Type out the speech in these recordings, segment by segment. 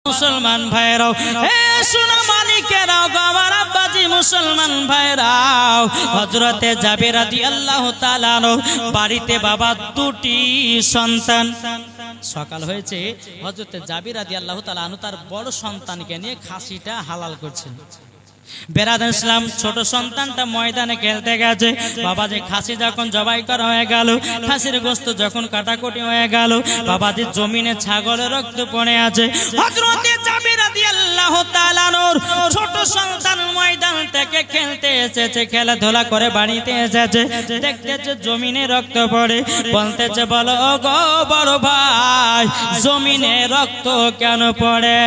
মুসলমান ভাইরাও, এ সোনা মানিকেরাও, আমার আব্বাজি মুসলমান ভাইরাও, হযরতে জাবের রাদিয়াল্লাহু তাআলা বাড়িতে বাবা দুটি সন্তান। সকাল হয়েছে, হযরতে জাবের রাদিয়াল্লাহু তাআলা তার বড় সন্তানকে নিয়ে খাসিটা হালাল করছেন। বেরাদার ইসলাম ছোট সন্তানটা ময়দানে খেলতে গেছে। বাবাজি খাসি যখন জবাই করা হয়ে গেল, খাসির গোশত যখন কাটাকুটি হয়ে গেল, বাবাজি জমিনে ছাগলের রক্ত পড়ে আছে। হযরতে জাবের রাদিয়াল্লাহু তাআলা ছোট সন্তান ময়দান থেকে খেলতে এসেছে, খেলাধুলা করে বাড়িতে এসেছে, দেখতেছে জমিনে রক্ত পড়ে, বলতেছে বলো ও গো বড় ভাই, জমিনে রক্ত কেন পড়ে,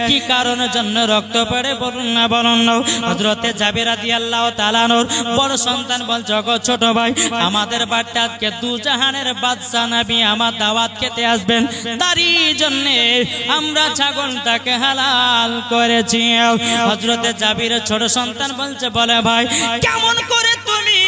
কি কারণের জন্য রক্ত পড়ে বলুন না, বলুন না। হযরতে জাবের রাদিয়াল্লাহু তাআলা বড় সন্তান বলছে গো ছোট ভাই, আমাদের বাড়িতে আজকে দু জাহানের বাদশা নবী আমার দাওয়াত খেতে আসবেন, তারই জন্য আমরা ছাগলটাকে হালাল করেছি। হযরতে জাবেরের ছোট সন্তান বলছে বলে ভাই কেমন করে তুমি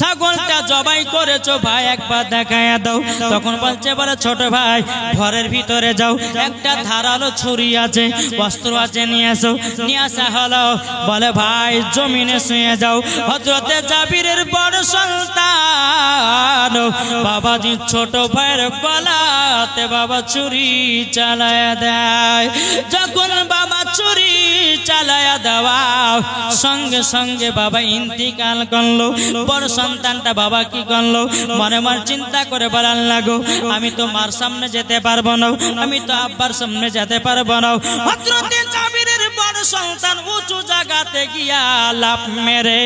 ছাগলটা জবাই করেছো ভাই, একবার দেখায়া দাও। তখন বলছে বলে ছোট ভাই ঘরের ভিতরে যাও, একটা ধারালো ছুরি আছে, অস্ত্র আছে, নিয়ে আসো। নিয়ে আসা হলো, বলে ভাই জমিনে শুয়ে যাও। হযরতে জাবেরের বড় সন্তান বাবাজি ছোট ভাইয়ের গলাতে বাবা ছুরি চালায়া দেয়। যখন বাবা ছুরি চালায়া দেওয়া সঙ্গে সঙ্গে বাবা ইন্তিকাল করলো। বড় সন্তানটা বাবা কি করলো, মনে মনে চিন্তা করে বলার লাগো আমি তো মার সামনে যেতে পারবো না, আমি তো আব্বার সামনে যেতে পারবো না। হযরতে জাবেরের বড় সন্তান উঁচু জায়গাতে গিয়া লাফ মেরে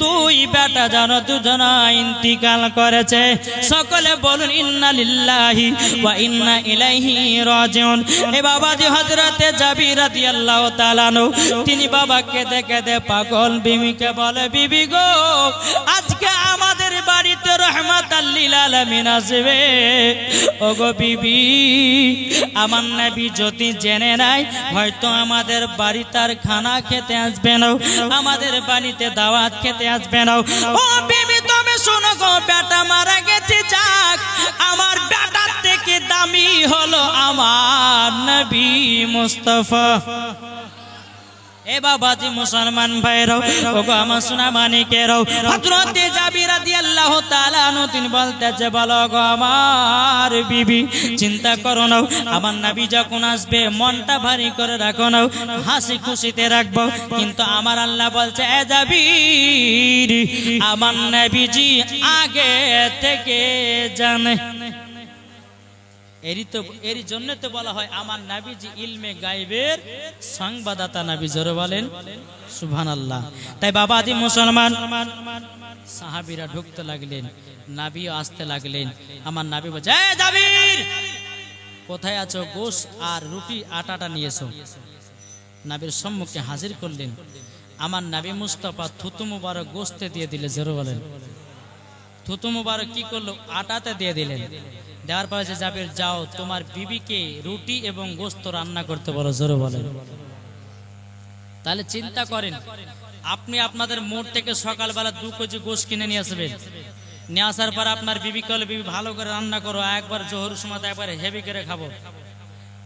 দুই বেটা যেন দুজনা ইন্তিকাল করেছে। সকলে বলুন ইন্না লিল্লাহি ওয়া ইন্না ইলাইহি রাজিউন। এ বাবাজি হযরতে জাবের রাদিয়াল্লাহু তাআলা তিনি বাবাকে দেখে দে পাগল বিবিকে বলে বিবি গো আজকে আমাদের বাড়িতে রহমাতাল লিল আলামিন আসবে। ও গো বিবি আমার নবী যদি জেনে নাই হয়তো আমাদের বাড়িতে আর খানা খেতে আসবে না, আমাদের বাড়িতে দাওয়াত খেতে আসবে না। ও বিবি তবে শোনো গো বেটা মারা গেছে, যাক আমার বেটার থেকে দামি হলো আমার নবী মুস্তাফা। এ বাবাজি মুসলমান ভাইরাও, ওগো আমার সোনা মানিকেরাও, হযরতে জাবের রাদিয়াল্লাহু তাআলা তিনি বলতেছে বলো গো আমার বিবি চিন্তা করো না, আমার নবী যখন আসবে মনটা ভারী করে রাখো না, হাসি খুশিতে রাখবো। কিন্তু আমার আল্লাহ বলছে এ জাবের আমার নবীজি আগে থেকে জানে। এরই জন্য তো বলা হয় আমার নবীজি ইলমে গায়বের সংবাদদাতা নবী। জোরে বলেন সুবহানাল্লাহ। তাই বাবাজি মুসলমান সাহাবীরা ঢুকতে লাগলেন, নবীও আসতে লাগলেন। আমার নবী বলছে এ জাবের কোথায় আছো, গোশ আর রুটি আটাটা নিয়ে এসো। নবীর সম্মুখে হাজির করলেন। আমার নবী মুস্তাফা থুতু মুবারক গোশতে দিয়ে দিলে। জোরে বলেন থুতু মুবারক কি করলো, আটাতে দিয়ে দিলেন। দেওয়ার পরে জাবের যাও তোমার বিবিকে রুটি এবং গোশত রান্না করতে বলো। জোরে বলেন। তাহলে চিন্তা করেন আপনি আপনাদের মোড় থেকে সকালবেলা 2 কেজি গোশত কিনে নিয়ে আসবেন, নিয়ে আসার পর আপনার বিবি কলে বিবি ভালো করে রান্না করো, একবার জোহর সময় একবার হেভি করে খাবো।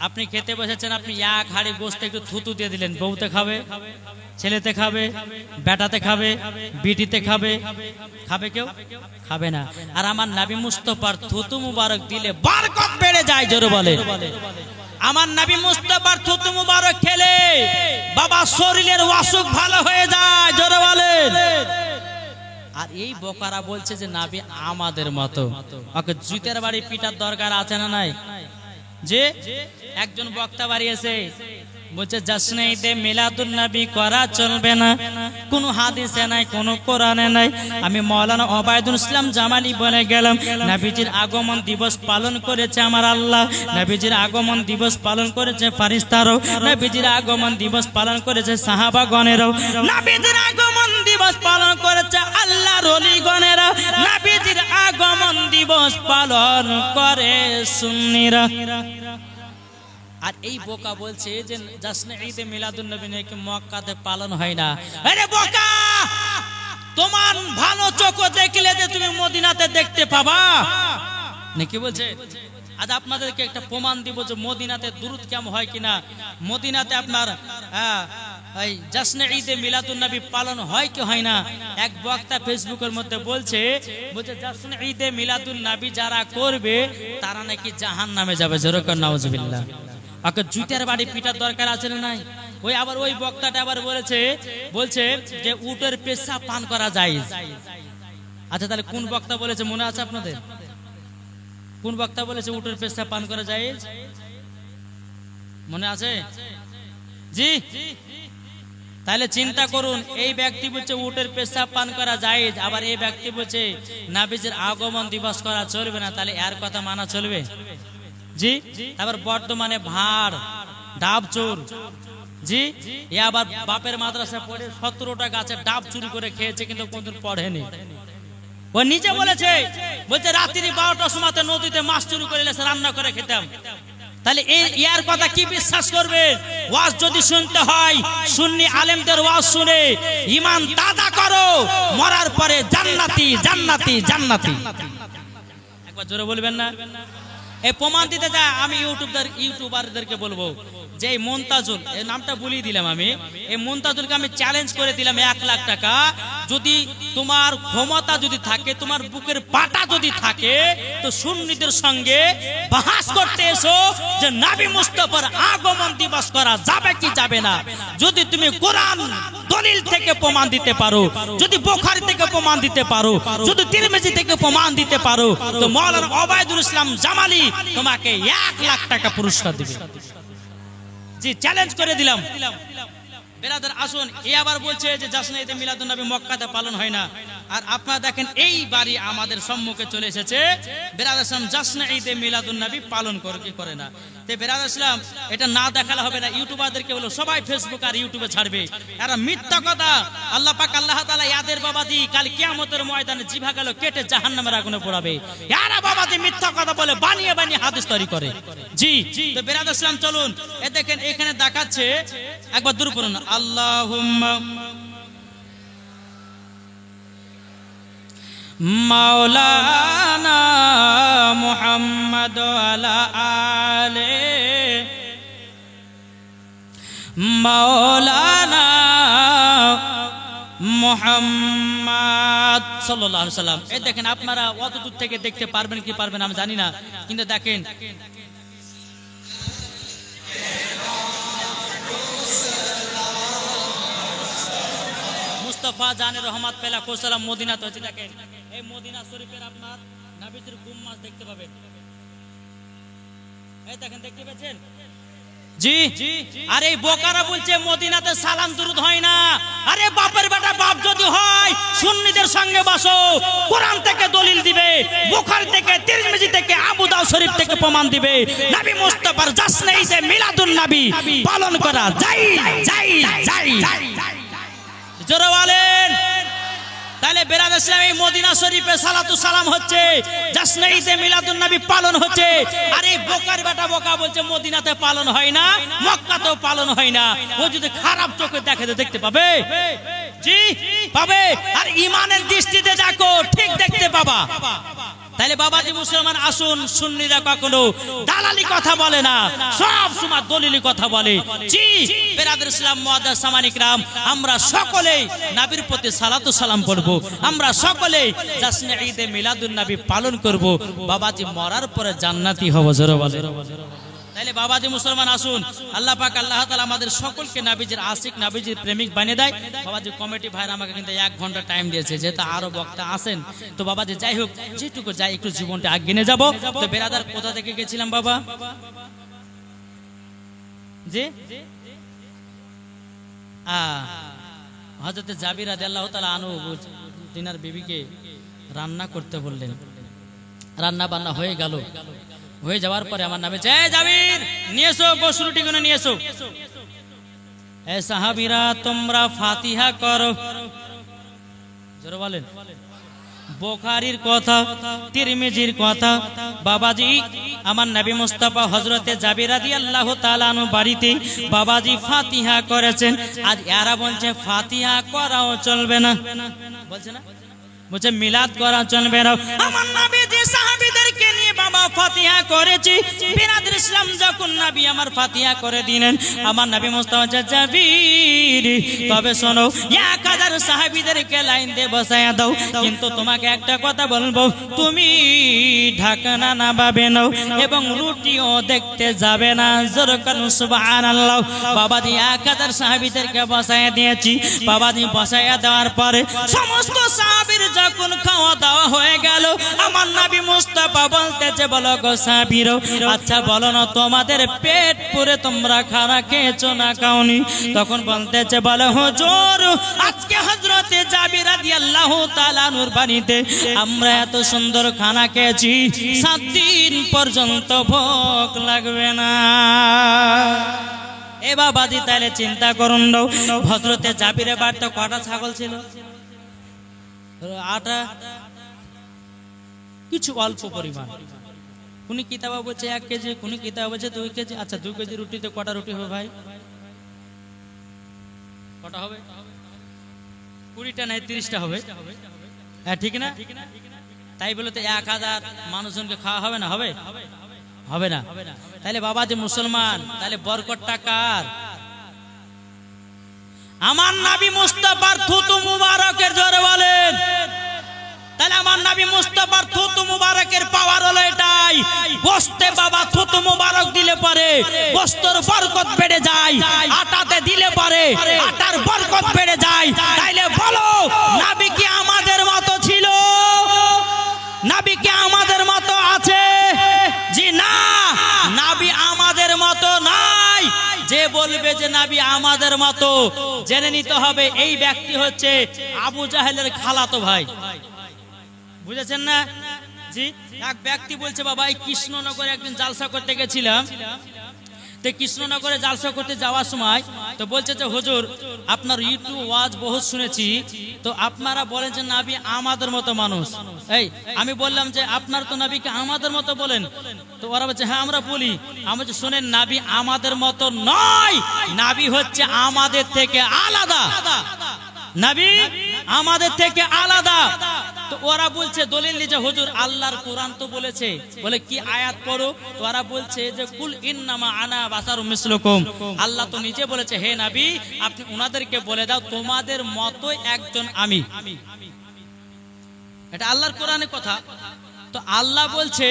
আপনি খেতে বসেছেন, আপনি এক হাঁড়ি গোশত একটু থুতু দিয়ে দিলেন। বউতে খাবে, ছেলেতে খাবে, বেটাতে খাবে, বিটিতে খাবে, খাবে কেউ খাবে না। আর আমার নবী মুস্তাফার থুতু মুবারক দিলে বরকত বেড়ে যায়। জোরে বলে আমার নবী মুস্তাফার থুতু মুবারক খেলে বাবা শরীরের অসুখ ভালো হয়ে যায়। জোরে বলেন। আর এই বোকারা বলছে যে নবী আমাদের মতো, ওকে জুতের বাড়ি পিটার দরকার আছে না নাই? যে একজন বক্তা বাড়িয়েছে বলছে জাশ্নে ঈদে মিলাদুন নবী করা চলবে না, কোনো হাদিসে নাই, কোনো কোরআনে নাই। আমি মাওলানা ওবায়দুল ইসলাম জামালি বলে গেলাম নবীজির আগমন দিবস পালন করেছে আমার আল্লাহ, নবীজির আগমন দিবস পালন করেছে ফেরেশতারাও, নবীজির আগমন দিবস পালন করেছে সাহাবাগণেরাও, নবীজির আগমন দিবস পালন করেছে আল্লাহর ওলিগণেরা, নবীজির আগমন দিবস পালন করে সুন্নিরা। আর এই বোকা বলছে যে জাশ্নে ঈদে মিলাদুন নবী নাকি মক্কাতে পালন হয় না। আরে বোকা, তোমার ভালো চোখ দেখলে যে তুমি মদিনাতে দেখতে পাবা নাকি বলছে। আজ আপনাদেরকে একটা প্রমাণ দিব যে মদিনাতে দুরুদ কেমন হয় কিনা। মদিনাতে আপনার এই জাসনে ঈদে মিলাদুন নবী পালন হয় কি হয় না। এক বক্তা ফেসবুকের মধ্যে বলছে জাসনে ঈদে মিলাদুন নবী যারা করবে তারা নাকি জাহান্নামে যাবে। যেরকম নাউজুবিল্লাহ। আকে জুতার বাড়ি পিটার দরকার আছে না নাই? ওই আবার ওই বক্তাটা আবার বলছে যে উটের পেশাব পান করা জায়েজ। আচ্ছা তাহলে কোন বক্তা বলেছে মনে আছে আপনাদের? কোন বক্তা বলেছে উটের পেশাব পান করা জায়েজ? মনে আছে? জি। তাহলে চিন্তা করুন, এই ব্যক্তি বলছে উটের পেশাব পান করা জায়েজ, আবার এই ব্যক্তি বলছে নবীজির আগমন দিবস করা চলবে না। তাহলে এর কথা মানা চলবে? জি। আবার বর্তমানে ভাড় ডাব চোর, জি, এ আবার বাপের মাদ্রাসায় পড়ে 17টা গাছের ডাব চুরি করে খেয়েছে, কিন্তু কোনদিন পড়েনি। ও নিজে বলছে রাত্রি 12টার সময় নদীতে মাছ চুরি করে এসে রান্না করে খেতাম। তাহলে এর কথা কি বিশ্বাস করবে? ওয়াজ যদি শুনতে হয় সুন্নি আলেমদের ওয়াজ শুনে ঈমান দাদা করো, মরার পরে জান্নাতি জান্নাতি জান্নাতি। একবার জোরে বলবেন না? এই প্রমাণ দিতে যা আমি ইউটিউবারদেরকে বলবো যে এই মুনতাজুল, এই নামটা বলিয়ে দিলাম আমি, এই মুনতাজুলকে আমি চ্যালেঞ্জ করে দিলাম 1 লাখ টাকা। যদি তোমার ক্ষমতা যদি থাকে, তোমার বুকের পাটা যদি থাকে, তো সুন্নিদের সঙ্গে বাহাস করতে এসো যে নবী মুস্তাফার আগমন দিবস করা যাবে কি যাবে না। যদি তুমি কোরআন দলিল থেকে প্রমাণ দিতে পারো, যদি বুখারী থেকে প্রমাণ দিতে পারো, যদি তিরমিজি থেকে প্রমাণ দিতে পারো, তো মাওলানা ওবায়দুল ইসলাম জামালি তোমাকে 1 লাখ টাকা পুরস্কার দিবে। জি, চ্যালেঞ্জ করে দিলাম। বেরাদার আসুন, এ আবার বলছে যে জাসনে ঈদে মিলাদুন নবী মক্কাতে পালন হয় না। আর আপনারা দেখেন এই বাড়ি আমাদের সম্মুখে চলে এসেছে, বেরাদার ইসলাম জাসনে ঈদে মিলাদুন নবী পালন করে কি করে না। তে বেরাদার ইসলাম এটা না দেখালে হবে না। ইউটিউবারদেরকে বলো সবাই ফেসবুক আর ইউটিউবে ছাড়বে। এরা মিথ্যা কথা। আল্লাহ পাক আল্লাহ তাআলা ইয়াদের বাবাজি কাল কিয়ামতের ময়দানে জিভা গেল কেটে জাহান্নামের আগুনে পোড়াবে। এরা বাবাজি মিথ্যা কথা বলে, বানিয়ে বানিয়ে হাদিস তৈরি করে। জি, তো বেরাদার ইসলাম চলুন, এ দেখেন এখানে দেখাচ্ছে, একবার দূর করুন, আল্লাহুম্মা মাওলানা মুহাম্মদ আলা আলে মাওলানা মুহাম্মদ সাল্লাল্লাহু আলাইহি সাল্লাম। এই দেখেন আপনারা অত দূর থেকে দেখতে পারবেন কি পারবেন আমি জানি না, কিন্তু দেখেন মুস্তাফা জানে রহমত পেলা কোসালাম মদিনা তো হচ্ছে। দেখেন এই মদিনা শরীফের আপনার নবীজির গুম্বাজ দেখতে পাবেন। এই দেখেন, দেখতে পাচ্ছেন? জি। আরে এই বোকারা বলছে মদিনাতে সালাম দুরুদ হয় না। আরে বাপের বেটা বাপ যদি হয় সুন্নিদের সঙ্গে বসো, কোরআন থেকে দলিল দিবে, বুখারী থেকে, তিরমিজি থেকে, আবু দাউদ শরীফ থেকে প্রমাণ দিবে নবী মুস্তাফার জাসনে ঈদে মিলাদুন নবী পালন করা যাই যাই যাই। জোরে বলেন। তাহলে বেরাদার ইসলাম এই মদিনা শরীফে সালাতু সালাম হচ্ছে, জাসনে ঈদে মিলাদুন নবী পালন হচ্ছে। আর এই বোকার বেটা বোকা বলছে মদিনাতে পালন হয় না, মক্কাতেও পালন হয় না। ও যদি খারাপ চোখে দেখে তো দেখতে পাবে? জি পাবে। আর ঈমানের দৃষ্টিতে দেখো ঠিক দেখতে পাবা। তাহলে বাবাজি মুসলমান আসুন, সুন্নিরা কখনো দালালি কথা বলে না, সব সময় দলিলি কথা বলে। জি বেরাদার ইসলাম মুআদ্দাস সামানি کرام, আমরা সকলেই নবীর প্রতি সালাতু সালাম করব, আমরা সকলেই জাসনে ঈদে মিলাদুন নবী পালন করব, বাবাজি মরার পরে জান্নাতি হব। জোরে বলে। তাহলে বাবাজি মুসলমান আসুন, আল্লাহ পাক আল্লাহ তাআলা আমাদের সকলকে নবীজির আশিক, নবীজির প্রেমিক বানিয়ে দেয়। বাবাজি কমিটি ভাইরা আমাকে কিন্তু 1 ঘন্টা টাইম দিয়েছে, যেহেতু আরো বক্তা আছেন। তো বাবাজি যাই হোক, যেটুকু যাই একটু জীবনটা আগে নিয়ে যাব। তো বেরাদার কোথা থেকে গেছিলাম বাবা? জি হযরত জাবির রাদিয়াল্লাহু তাআলা আনহু তিনার বিবিকে রান্না করতে বললেন। রান্না বান্না হয়ে গেল, হয়ে যাওয়ার পরে আমার নামে জয় জাবির নিয়ে এসো, গোশ রুটি গুলো নিয়ে এসো। এ সাহাবীরা তোমরা ফাতিহা করো। জোরে বলেন। বুখারীর কথা, তিরমিজির কথা, বাবাজি আমার নবী মুস্তাফা হযরতে জাবির রাদিয়াল্লাহু তাআলা আনহু বাড়িতে বাবাজি ফাতিহা করেছেন। আজ এরা বলছে ফাতিহা করাও চলবে না, বলছে না, বলছে মিলাদ করা চলবে না। আমার নবীজি সাহাবীদেরকে নিয়ে বাবা ফাতিহা করেছি। বিরাদর ইসলাম যখন নবী আমার ফাতিহা করে দিলেন, আমার নবী মুস্তাফা জাবির তবে শোনো 1000 সাহাবীদেরকে লাইন দিয়ে বসায়া দাও, কিন্তু তোমাকে একটা কথা বলবো, তুমি ঢাকনা নামাবে নাও এবং রুটিও দেখতে যাবে না। জোরে বলুন সুবহানাল্লাহ। বাবাজি 1000 সাহাবীদেরকে বসায়া দিয়েছি। বাবাজি বসায়া দেওয়ার পরে সমস্ত সাহাবীর যখন খাওয়া দাওয়া হয়ে গেল, আমার নবী মুস্তাফা বলতেছে, বলো গো সাহাবীরা, আচ্ছা বলো না তোমাদের পেট পুরে তোমরা খানা খেয়েছো না খাওনি? তখন বলতেছে, বলো হুজুর আজকে হযরতে জাবির রাদিয়াল্লাহু তাআলা নূর বাণীতে আমরা এত সুন্দর খানা খেয়েছি, 7 দিন পর্যন্ত ভোগ লাগবে না। এ বাবাজি তাহলে চিন্তা করুন, হযরতে জাবিরের বাড়িতে কটা ছাগল ছিল? 8টা, কিছু অল্প পরিমাণ। কোন কিতাবে বলছে 1 কেজি, কোন কিতাবে বলছে 2 কেজি। আচ্ছা 2 কেজি রুটিতে কটা রুটি হবে ভাই? কটা হবে? 20টা নাই 30টা হবে। হ্যাঁ ঠিক না? তাই বলে তো 1000 মানুষজনকে খাওয়া হবে না? হবে? হবে না। তাহলে বাবা যে মুসলমান, তাহলে বরকতটা কার? আমার নবী মুস্তাফার থুতু মুবারকের। জোরে বলেন। তাহলে আমার নবী মুস্তাফার থুতু মুবারকের পাওয়ার হলো এটাই, গোশতে বাবা থুতু মুবারক দিলে পরে গোশতের বরকত বেড়ে যায়, আটাতে দিলে পরে আটার বরকত বেড়ে যায়। তাইলে বলো নবী কি আমাদের মতো ছিল? নবী কি আমাদের মতো আছে? জি না, নবী আমাদের মতো নাই। যে বলবে যে নবী আমাদের মতো, জেনে নিতে হবে এই ব্যক্তি হচ্ছে আবু জাহেলের খালাতো ভাই। বুঝেছেন না? জি। এক ব্যক্তি বলছে, বাবা এই কৃষ্ণনগরে একদিন জালসা করতে গেছিলাম, তো কৃষ্ণনগরে জালসা করতে যাওয়ার সময় তো বলছে যে হুজুর আপনার ইউটিউব ওয়াজ বহুত শুনেছি, তো আপনারা বলেন যে নবী আমাদের মতো মানুষ। এই আমি বললাম যে আপনার তো নবীকে আমাদের মতো বলেন, তো ওরা বলছে হ্যাঁ আমরা বলি। আমি বলছি শোনেন, নবী আমাদের মতো নয়, নবী হচ্ছে আমাদের থেকে আলাদা। নবী আমাদের থেকে আলাদা। তো ওরা বলছে দলিল নিয়ে যে হুজুর আল্লাহর কোরআন তো বলেছে, বলে কি আয়াত পড়ো? তো ওরা বলছে যে কুল ইন্নামা আনা বাশারুম মিসলুকুম, আল্লাহ তো নিজে বলেছে হে নবী আপনি ওনাদেরকে বলে দাও তোমাদের মতোই একজন আমি। এটা আল্লাহর কোরআনের কথা। তো আল্লাহ বলছে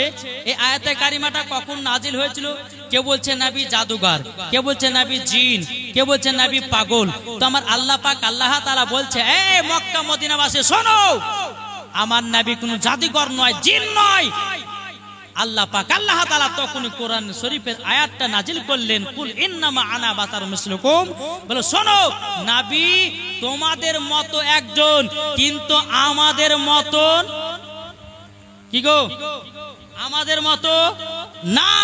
এই আয়াতে কারিমাটা কখন নাজিল হয়েছিল? কেউ বলছে নবী জাদুঘর, কেউ বলছে নবী জিন, কেউ বলছে নবী পাগল। তো আমার আল্লাহ পাক আল্লাহ তাআলা বলছে এই মক্কা মদিনাবাসী শোনো, আমার নবী কোনো জাদুঘর নয়, জিন নয়। আল্লাহ পাক আল্লাহ তাআলা তখন কোরআন শরীফের আয়াতটা নাজিল করলেন, কুল ইন্নামা আনা বাশারুম মিসলুকুম, বলো শোনো নবী তোমাদের মতো একজন, কিন্তু আমাদের মতন কি গো? আমাদের মতো না।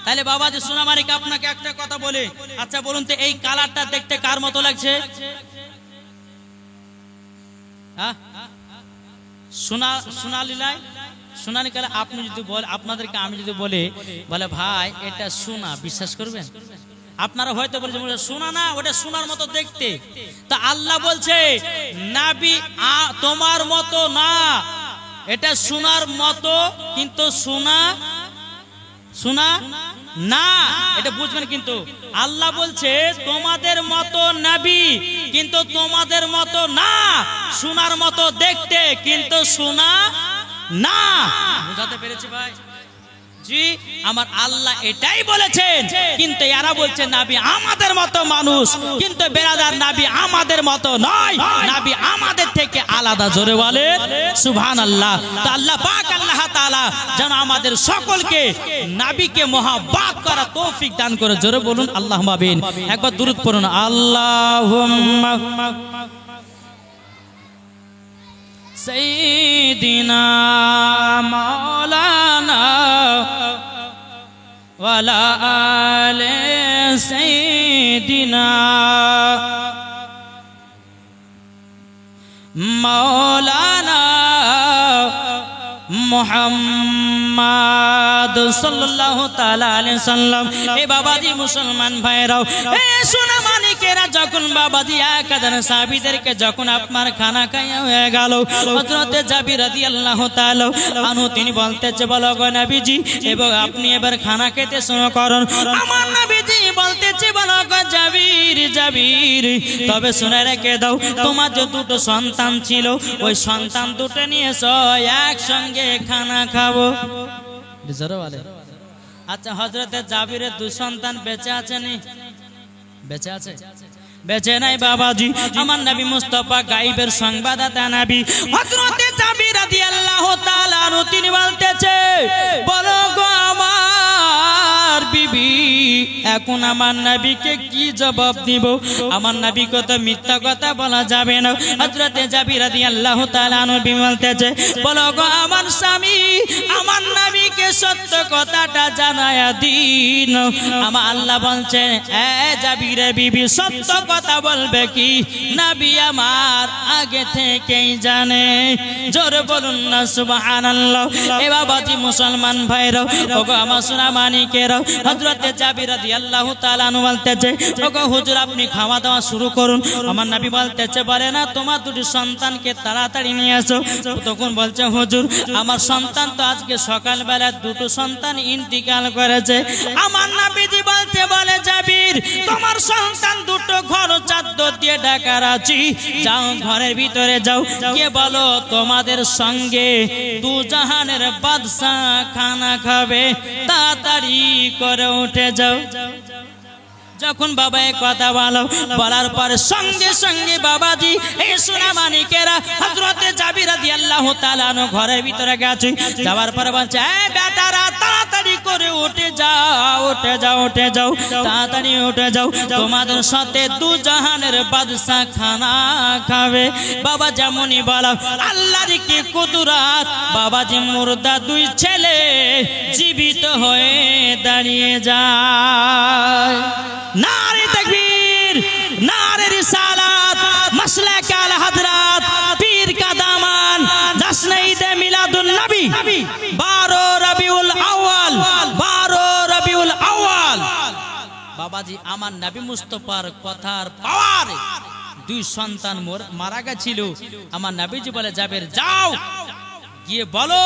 তাহলে বাবা যে সোনামানিক আপনাকে একটা কথা বলে, আচ্ছা বলুন তো এই কালারটা দেখতে কার মতো লাগছে? হ্যাঁ সোনালিলাই সোনালি কালার। আপনি যদি বলে, আপনাদেরকে আমি যদি বলে ভাই এটা সোনা, বিশ্বাস করবেন? আপনারা হয়তো বলছেন সোনা না, ওটা সোনার মতো দেখতে। তা আল্লাহ বলছে নবী তোমার মতো না, এটা সোনার মতো, কিন্তু সোনা সোনা না, এটা বুঝবেন। কিন্তু আল্লাহ বলছে তোমাদের মতো নবী, কিন্তু তোমাদের মতো না, সোনার মতো দেখতে, কিন্তু সোনা না। বুঝাতে পেরেছি ভাই? জি, আমার আল্লাহ এটাই বলেছেন, কিন্তু এরা বলছে নবী আমাদের মতো মানুষ, কিন্তু বেরাদার নবী আমাদের মতো নয়, নবী আমাদের থেকে আলাদা। জোরে বলেন সুবহানাল্লাহ। তো আল্লাহ পাক আল্লাহ তাআলা যেন আমাদের সকলকে নবীকে মহব্বত করা তৌফিক দান করে। জোরে বলুন আল্লাহুম্মা আমিন। একবার দুরূদ পড়ুন, আল্লাহুম্মা সাইয়্যিদিনা মাওলানা ওয়ালা আলে সাইয়্যিদিনা মাওলানা মুহাম্মদ সাল্লাল্লাহু তাআলা আলাইহি সাল্লাম। এ বাবাজি মুসলমান ভাইরাও, এ সোনা মানিকেরা, যখন বাবাজি এক হাজার সাহাবীদেরকে যখন আপনার খানা খাইয়া হয়ে গেল, হযরতে জাবির রাদিয়াল্লাহু তাআলা আনহু তিনি বলতেছে, বলো গো নবীজি, এবং আপনি এবার খানা খেতে শুরু করুন। আমার নবীজি বলতেছে, বলো গো জাবির, জাবির, তবে শুনে রেখে দাও, তোমার যে দুটো সন্তান ছিল, ওই সন্তান দুটো নিয়ে এসো, একসঙ্গে খানা খাবো। আচ্ছা, হযরতে জাবিরের দুই সন্তান বেঁচে আছে নি? বেঁচে আছে? বেঁচে নাই বাবাজি। আমার নবী মুস্তাফা গায়বের সংবাদদাতা নবী হযরতে জাবির রাদিয়াল্লাহু তাআলা আনহু তিনি বলতেছে, বলো গো আমার বিবি, এখন আমার নবীকে কি জবাব দিব? আমার নবীকে তো মিথ্যা কথা বলা যাবে না। হযরতে জাবির রাদিয়াল্লাহু তাআলা আনহু বলতেছে, বলো গো আমার স্বামী, আমার নবীকে সত্য কথাটা জানায়া দিন। আমার আল্লাহ বলছেন, এ জাবির বিবি, সত্য কথা বলবে কি? নবী আমার আগে থেকেই জানে। জোরে বলুন না সুবহানাল্লাহ। এ বাবাজি মুসলমান ভাইরা, ওগো আমার সোনা মানিকেরা, হযরতে জাবির রাদিয়াল্লাহু তাআলা আনহু বলতেছে, ওগো হুজুর আপনি খাওয়া দাওয়া শুরু করুন। আমার নবী বলতেছে, বলে না তোমার দুটি সন্তানকে তাড়াতাড়ি নিয়ে আসো। তখন বলছে, হুজুর আমার সন্তান তো আজকে সকালবেলা দুটো সন্তান ইন্তিকাল করেছে। আমার নবীজি বলতে, বলে জাবির, তোমার সন্তান দুটো ঘর চাদর দিয়ে ঢাকা আছি, যাও ঘরের ভিতরে যাও, গিয়ে বলো তোমাদের সঙ্গে দু জাহানের বাদশা খানা খাবে, তাড়াতাড়ি করে উঠে যাও। যখন বাবা এক কথা বলো, বলার পর সঙ্গে সঙ্গে বাবাজি এই সোনা মানিকেরা হযরতে জাবির রাদিয়াল্লাহু তাআলা আনহু ঘরের ভিতরে গেছে। যাওয়ার পর বলছে, এ বেটারা তাড়াতাড়ি করে উঠে যাও, উঠে যাও, উঠে যাও, তাড়াতাড়ি উঠে যাও, তোমাদের সাথে দু জাহানের বাদশা খানা খাবে। বাবা যেমনই বলো, আল্লাহর কি কুদরত, বাবাজি মুর্দা দুই ছেলে জীবিত হয়ে দাঁড়িয়ে যায়। নারে তাকবীর, নারে রিসালাত, মাসলাক আল হযরত পীর কা দামান, জশ্ন ঈদে মিলাদুন নবী, 12 রবিউল আউয়াল, 12 রবিউল আউয়াল। বাবাজি আমার নবী মুস্তাফার কথার পাওয়ার দুই সন্তান মারা গেছিল। আমার নবীজি বলে, জাবের যাও, গিয়ে বলো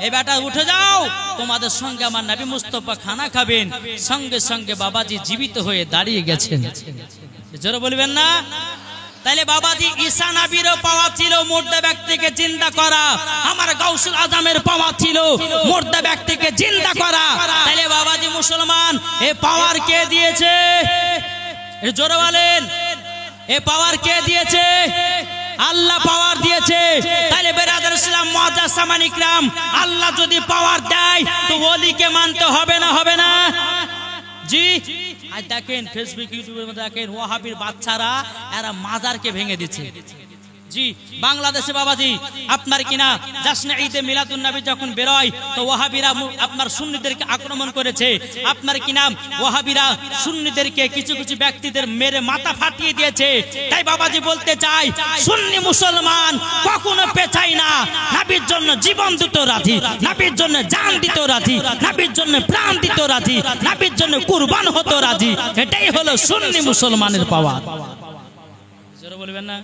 এই বেটা উঠে যাও, তোমাদের সঙ্গে আমার নবী মুস্তাফা খানা খাবেন। সঙ্গে সঙ্গে বাবাজি জীবিত হয়ে দাঁড়িয়ে গেছেন। জোরে বলবেন না? তাহলে বাবাজি ঈসা নবীরও পাওয়া ছিল মুর্দা ব্যক্তিকে জিন্দা করা, আমার গাউসুল আজমের পাওয়া ছিল মুর্দা ব্যক্তিকে জিন্দা করা। তাহলে বাবাজি মুসলমান, এ পাওয়ার কে দিয়েছে? জোরে বলেন, এ পাওয়ার কে দিয়েছে? আল্লাহ পাওয়ার দিয়েছে। তাহলে বেরাদার ইসলাম মুআজ্জাজ সামান ইকরাম, আল্লাহ যদি পাওয়ার দেয় তো ওলিকে মানতে হবে না, হবে না? জি, আজ দেখেন ফেসবুক ইউটিউবের মধ্যে দেখেন ওয়াহাবির বাচ্চারা এরা মাজারকে ভেঙে দিচ্ছে। জি, বাংলাদেশে বাবাজি আপনার কিনা জশ্ন ঈদে মিলাদুন নবী যখন বেরোয় তো ওয়াহাবিরা আপনার সুন্নিদেরকে আক্রমণ করেছে। আপনার কিনা ওয়াহাবিরা সুন্নিদেরকে কিছু কিছু ব্যক্তিদের মেরে মাথা ফাটিয়ে দিয়েছে। তাই বাবাজি বলতে চাই, সুন্নি মুসলমান কখনো পেছায় না। নবীর জন্য জীবন দিতে রাজি, নবীর জন্য জান দিতে রাজি, নবীর জন্য প্রাণ দিতে রাজি, নবীর জন্য কুরবান হতে রাজি। এটাই হলো সুন্নি মুসলমানের পাওয়ার। জোরে বলবেন না?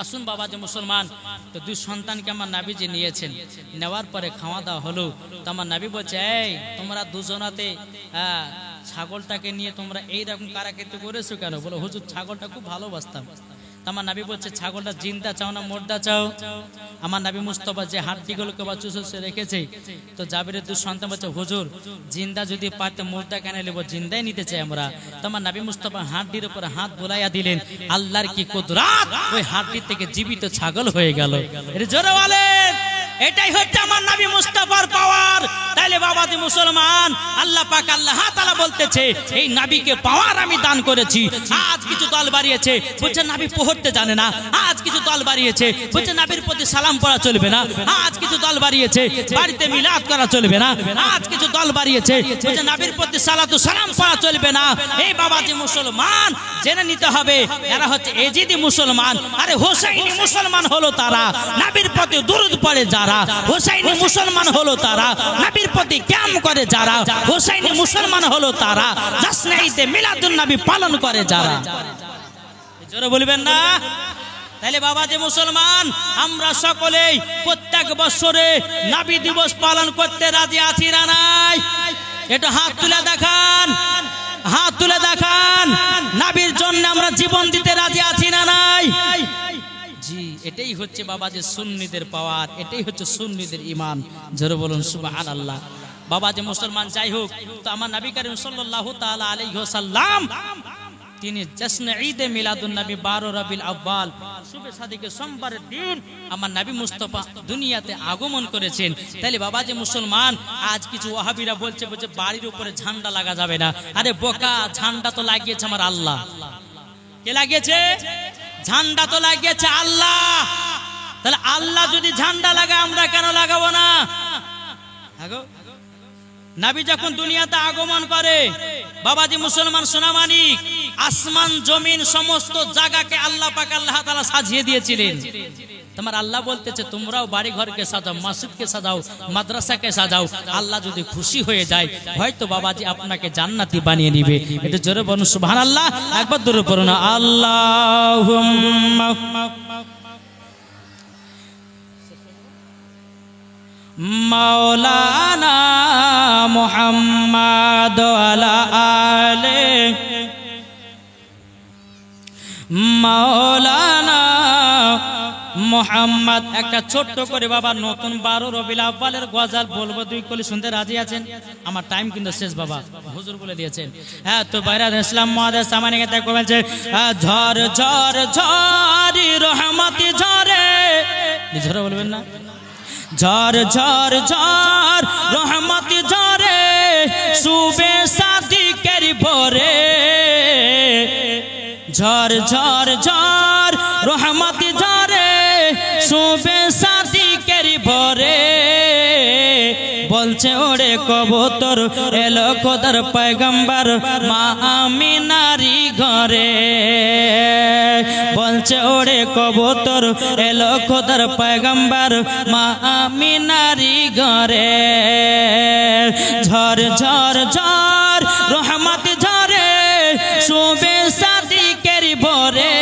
আসুন বাবাজি মুসলমান, তো দুই সন্তানকে আমার নবীজি নিয়েছেন। নেওয়ার পরে খাওয়া দাওয়া হলো। তো আমার নবী বলছে, এই তোমরা দুজনাতে ছাগলটাকে নিয়ে তোমরা এইরকম কারাকৃতি করেছো কেন? বলো হুজুর ছাগলটা খুব ভালোবাসতাম। আমার নবী বলছে, ছাগলটা জিন্দা চাও না মুর্দা চাও? আমার নবী মুস্তাফা যে হাড্ডিগুলোকে বা চুষে রেখেছে, তো জাবিরের দুই সন্তান বলছে, হুজুর জিন্দা যদি পারতে মুর্দা কেন নেব, জিন্দাই নিতে চাই আমরা। তো আমার নবী মুস্তাফা হাড্ডির উপরে হাত বুলাইয়া দিলেন। আল্লাহর কি কুদরত, ওই হাড্ডি থেকে জীবিত ছাগল হয়ে গেল। এটা জোরে বলেন, এটাই হচ্ছে আমার নবী মুস্তাফার পাওয়ার। তাইলে বাবাজি মুসলমান, আল্লাহ পাক আল্লাহ তাআলা বলতেছে, এই নবীকে পাওয়ার আমি দান করেছি। আজ কিছু দল বাড়িয়েছে, বলছে নবী পড়তে জানে না। আজ কিছু দল দল বাড়িয়েছে, বলছে নবীর প্রতি সালাম পড়া চলবে না। আজ কিছু দল বাড়িয়েছে বাড়িতে মিলাদ করা চলবে না। আজ কিছু দল বাড়িয়েছে বলছে নবীর প্রতি সালাতু সালাম পড়া চলবে না। এই বাবাজি মুসলমান জেনে নিতে হবে এরা হচ্ছে এজিদি মুসলমান। আরে হোসাইনি মুসলমান হলো তারা নবীর প্রতি দুরূদ পড়ে যারা, হোসাইনি মুসলমান হলো তারা নবীর প্রতি কিয়াম করে যারা, হোসাইনি মুসলমান হলো তারা জশ্নে ঈদে মিলাদুন নবী পালন করে যারা। জোরে বলবেন না? তাহলে বাবাজি মুসলমান আমরা সকলেই প্রত্যেক বছরে নবী দিবস পালন করতে রাজি আছি না নাই? একটু হাত তুলে দেখান, হাত তুলে দেখান। নবীর জন্য আমরা জীবন দিতে রাজি আছি না নাই? জি, এটাই হচ্ছে বাবাজি সুন্নিদের পাওয়ার, এটাই হচ্ছে সুন্নিদের ঈমান। জোরে বলুন সুবহানাল্লাহ। বাবাজি মুসলমান যাই হোক, তো আমার নবী করিম সাল্লাল্লাহু তাআলা আলাইহি ওয়াসাল্লাম তিনি জশ্নে ঈদে মিলাদুন নবী 12 রবিউল আউয়াল শুভে সাদিকে সোমবারের দিন আমার নবী মুস্তাফা দুনিয়াতে আগমন করেছেন। তাহলে বাবাজি মুসলমান আজ কিছু ওয়াহাবিরা বলছে বাড়ির উপরে ঝান্ডা লাগা যাবে না। আরে বোকা, ঝান্ডা তো লাগিয়েছে আমার আল্লাহ। কে লাগিয়েছে? ঝান্ডা তো লাগিয়েছে আল্লাহ। তাহলে আল্লাহ যদি ঝান্ডা লাগায় আমরা কেন লাগাবো না? নবী যখন দুনিয়াতে আগমন করে বাবাজি মুসলমান সোনামানিক আসমান জমিন সমস্ত জায়গাকে আল্লাহ পাক আল্লাহ তাআলা সাজিয়ে দিয়েছিলেন। তোমার আল্লাহ বলতেছে তোমরাও বাড়ি ঘরকে সাজাও, মসজিদকে সাজাও, মাদ্রাসাকে সাজাও। আল্লাহ যদি খুশি হয়ে যায় হয়তো বাবাজি আপনাকে জান্নাতি বানিয়ে নিবে। এটা জোরে বলুন সুবহানাল্লাহ। একবার জোরে পড়ুন আল্লাহুম্মা মাওলানা মুহাম্মাদ ওয়ালা আলে মাওলানা মুহাম্মদ। একটা ছোট্ট করে বাবা নতুন 12 রবিউল আউয়ালের গজল বলবো, 2 কলি শুনতে রাজি আছেন? আমার টাইম কিন্তু শেষ বাবা, হুজুর বলে দিয়েছেন। হ্যাঁ, তো বাইরা ইসলাম মহাদেশ সামানে গেতে বলছে ঝড় ঝড় ঝড় রহমতি ঝরে। ঝরে বলবেন না? ঝড় ঝড় ঝড় রহমতি ঝরে শুবে সাদিকের ভোরে। ঝড় ঝড় ঝড় রহমতি ঝরে শুবে সাদিকের ভোরে। বলছে ওরে কবুতর এলো খোদার পয়গম্বর মা আমিনারি ঘরে। বলছে ওরে কবুতর এলো খোদার পয়গম্বর মা আমিনারি ঘরে। ঝড় ঝড় ঝড় রহমত ঝরে শুবে সাদিকের ভোরে।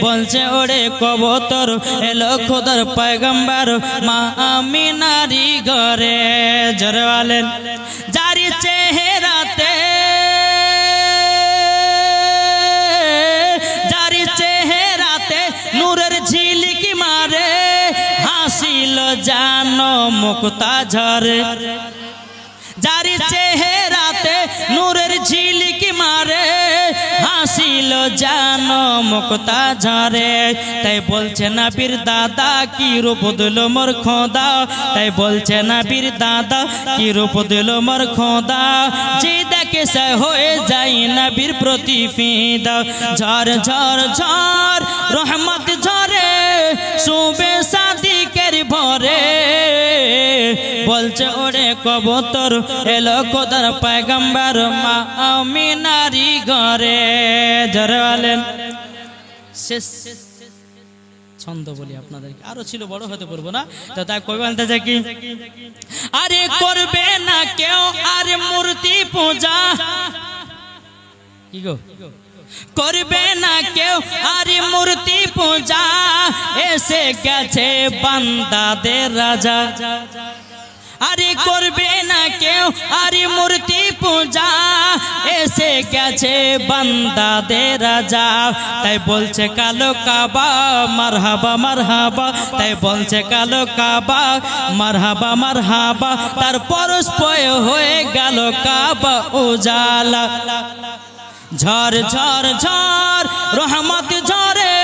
বলছে ওরে কবুতর এলো খোদার পয়গম্বর মা আমিনারি ঘরে। জোরে বলেন জারি চেহারাতে জারি চেহারাতে নূরের ঝিলিকি মারে হাসিল জানো মুক্তা ঝরে। জারি চেহারাতে নূরের ঝিলিকি মারে হাসিল জানো মুক্তা ঝরে। তাই বলছে নবীর দাদা কি রূপ দিল মোর খোদা। তাই বলছে নবীর দাদা কি রূপ দিল মোর খোদা। যে দেখে সে হয়ে যায় নবীর প্রতি ফিদা। ঝড় ঝড় ঝড় রহমত ঝরে শুবে সাদিকের ভোরে। বলছে ওরে কবুতর এলো খোদার পয়গম্বর মা আমিনারি ঘরে। জোরে বলেন। শেষ ছন্দ বলি আপনাদেরকে, আরো ছিল বড় হতে পারবো না, তো তাই কই বলতেছে কি আরে করবে না কেউ আরে মূর্তি পূজা। কি গো? করবে না কেউ আরে মূর্তি পূজা এসে গেছে বান্দাদের রাজা। আরে করবে না কেউ আরে মূর্তি পূজা এসে গেছে বান্দাদের রাজা। তাই বলছে কালো কাবা মারহাবা মারহাবা। তাই বলছে কালো কাবা মারহাবা মারহাবা। তার পরস্পর হয়ে গেল কাবা উজালা। ঝড় ঝড় ঝড় রহমত ঝরে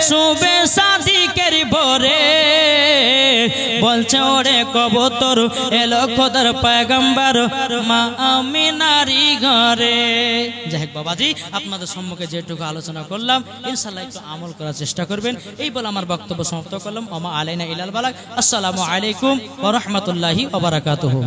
শুবে সাদিকের ভোরে। বলছে ওরে কবুতর এলো খোদার পয়গম্বর মা আমিনারি ঘরে। যাই হোক বাবাজি, আপনাদের সম্মুখে যেটুকু আলোচনা করলাম ইনশাআল্লাহ একটু আমল করার চেষ্টা করবেন, এই বলে আমার বক্তব্য সমাপ্ত করলাম। ওমা আলাইনা ইলাল বালাগ। আসসালামু আলাইকুম ওয়া রাহমাতুল্লাহি ওয়া বারাকাতুহু।